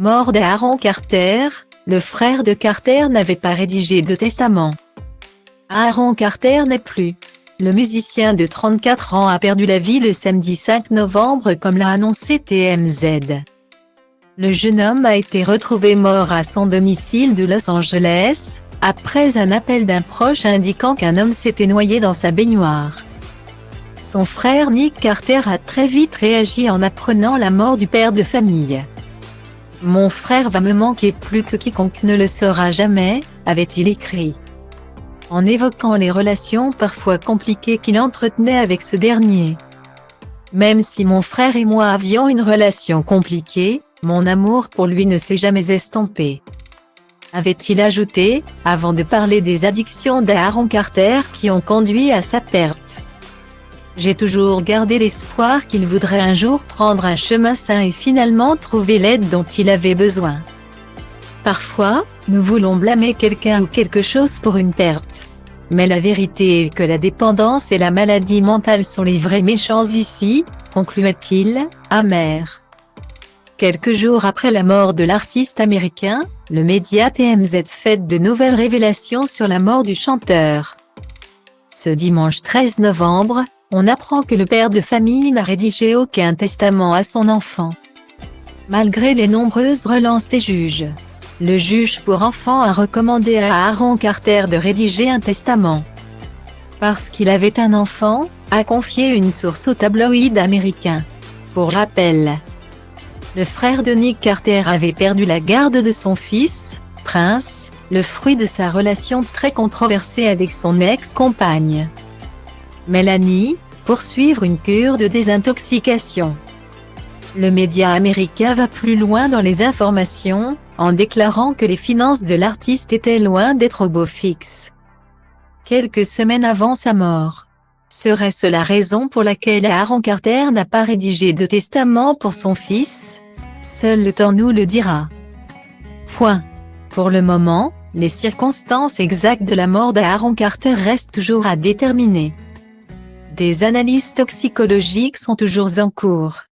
Mort d'Aaron Carter, le frère de Carter n'avait pas rédigé de testament. Aaron Carter n'est plus. Le musicien de 34 ans a perdu la vie le samedi 5 novembre comme l'a annoncé TMZ. Le jeune homme a été retrouvé mort à son domicile de Los Angeles, après un appel d'un proche indiquant qu'un homme s'était noyé dans sa baignoire. Son frère Nick Carter a très vite réagi en apprenant la mort du père de famille. « Mon frère va me manquer plus que quiconque ne le saura jamais », avait-il écrit. En évoquant les relations parfois compliquées qu'il entretenait avec ce dernier. « Même si mon frère et moi avions une relation compliquée, mon amour pour lui ne s'est jamais estompé », avait-il ajouté, avant de parler des addictions d'Aaron Carter qui ont conduit à sa perte. J'ai toujours gardé l'espoir qu'il voudrait un jour prendre un chemin sain et finalement trouver l'aide dont il avait besoin. Parfois, nous voulons blâmer quelqu'un ou quelque chose pour une perte. Mais la vérité est que la dépendance et la maladie mentale sont les vrais méchants ici, concluait-il, amer. Quelques jours après la mort de l'artiste américain, le média TMZ fait de nouvelles révélations sur la mort du chanteur. Ce dimanche 13 novembre, on apprend que le père de famille n'a rédigé aucun testament à son enfant. Malgré les nombreuses relances des juges, le juge pour enfants a recommandé à Aaron Carter de rédiger un testament. Parce qu'il avait un enfant, a confié une source au tabloïd américain. Pour rappel, le frère de Nick Carter avait perdu la garde de son fils, Prince, le fruit de sa relation très controversée avec son ex-compagne, Melanie, pour suivre une cure de désintoxication. Le média américain va plus loin dans les informations, en déclarant que les finances de l'artiste étaient loin d'être au beau fixe. Quelques semaines avant sa mort. Serait-ce la raison pour laquelle Aaron Carter n'a pas rédigé de testament pour son fils? Seul le temps nous le dira. Point. Pour le moment, les circonstances exactes de la mort d'Aaron Carter restent toujours à déterminer. Des analyses toxicologiques sont toujours en cours.